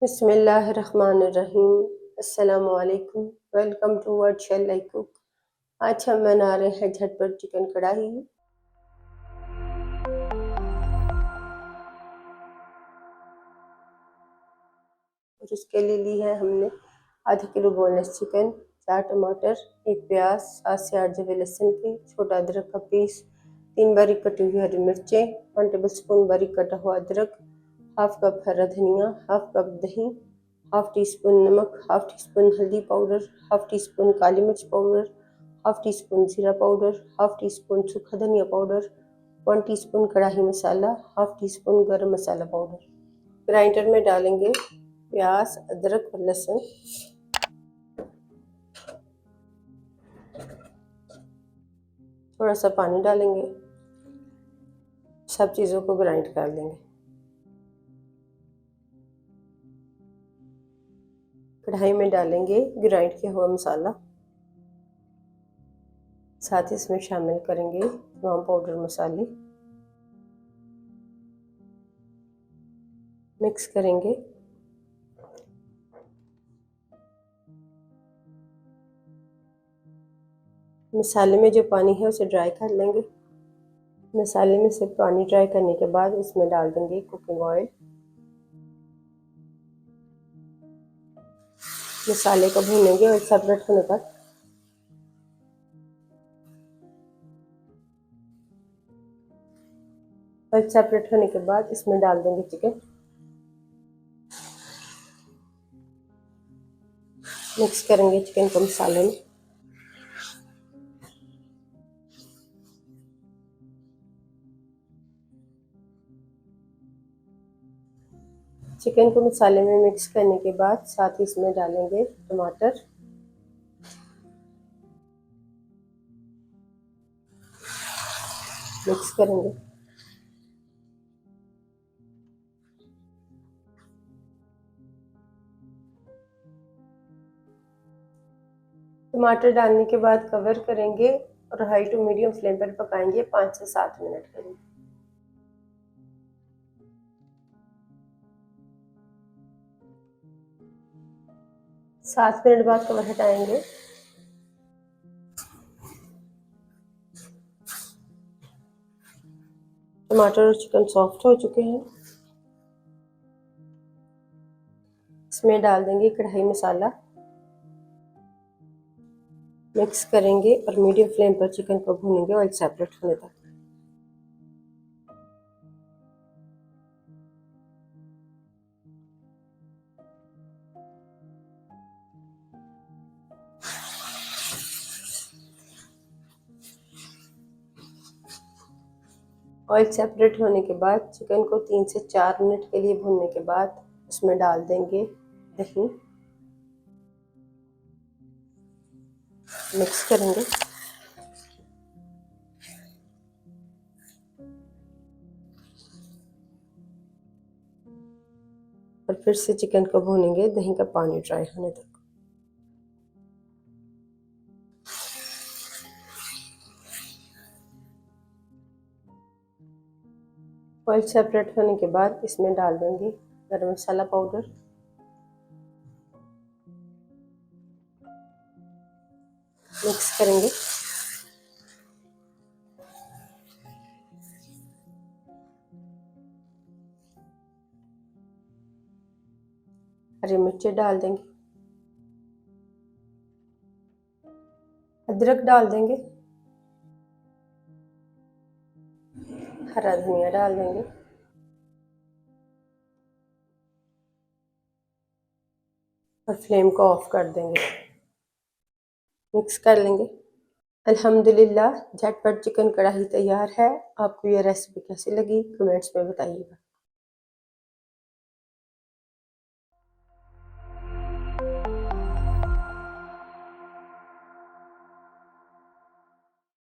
बिस्मिल्लाहिर्रहमानिर्रहीम। अस्सलामु अलैकुम। Welcome to word shell I cook. आज हम बना रहे हैं झटपट चिकन कढ़ाई। और उसके लिए ली है हमने आधा किलो बोनलेस चिकन, 4 टमाटर, 1 प्याज, 7 से 8 जवे लहसुन के, छोटा अदरक का पीस, 3 बारीक कटी हुई हरी मिर्चें, 1 टेबल स्पून बारीक कटा हुआ अदरक, हाफ कप हरा धनिया, हाफ कप दही, हाफ टी स्पून नमक, हाफ टी स्पून हल्दी पाउडर, हाफ टी स्पून काली मिर्च पाउडर, हाफ टी स्पून जीरा पाउडर, हाफ टी स्पून सूखा धनिया पाउडर, 1 टीस्पून कढ़ाई मसाला, हाफ टी स्पून गरम मसाला पाउडर। ग्राइंडर में डालेंगे प्याज, अदरक और लहसुन। थोड़ा सा पानी डालेंगे, सब चीज़ों को ग्राइंड कर लेंगे। कढ़ाई में डालेंगे ग्राइंड किया हुआ मसाला, साथ ही इसमें शामिल करेंगे तमाम पाउडर मसाले, मिक्स करेंगे। मसाले में जो पानी है उसे ड्राई कर लेंगे। मसाले में से पानी ड्राई करने के बाद इसमें डाल देंगे कुकिंग ऑयल। मसाले को भूनेंगे और सेपरेट होने तक। और सेपरेट होने के बाद इसमें डाल देंगे चिकन। मिक्स करेंगे चिकन को मसाले में। चिकन को मसाले में मिक्स करने के बाद साथ ही इसमें डालेंगे टमाटर, मिक्स करेंगे। टमाटर डालने के बाद कवर करेंगे और हाई टू मीडियम फ्लेम पर पकाएंगे 5 से 7 मिनट के लिए। 7 मिनट बाद कवर हटाएंगे। टमाटर और चिकन सॉफ्ट हो चुके हैं। इसमें डाल देंगे कढ़ाई मसाला, मिक्स करेंगे और मीडियम फ्लेम पर चिकन को भूनेंगे ऑयल सेपरेट होने तक। ऑयल सेपरेट होने के बाद चिकन को 3 से 4 मिनट के लिए भूनने के बाद उसमें डाल देंगे दही, मिक्स करेंगे। और फिर से चिकन को भूनेंगे दही का पानी ड्राई होने तक। ऑयल सेपरेट होने के बाद इसमें डाल देंगे गरम मसाला पाउडर, मिक्स करेंगे। हरी मिर्ची डाल देंगे, अदरक डाल देंगे, हरा धनिया डाल देंगे और फ्लेम को ऑफ कर देंगे। मिक्स कर लेंगे। अल्हम्दुलिल्लाह झटपट चिकन कढ़ाई तैयार है। आपको यह रेसिपी कैसी लगी कमेंट्स में बताइएगा।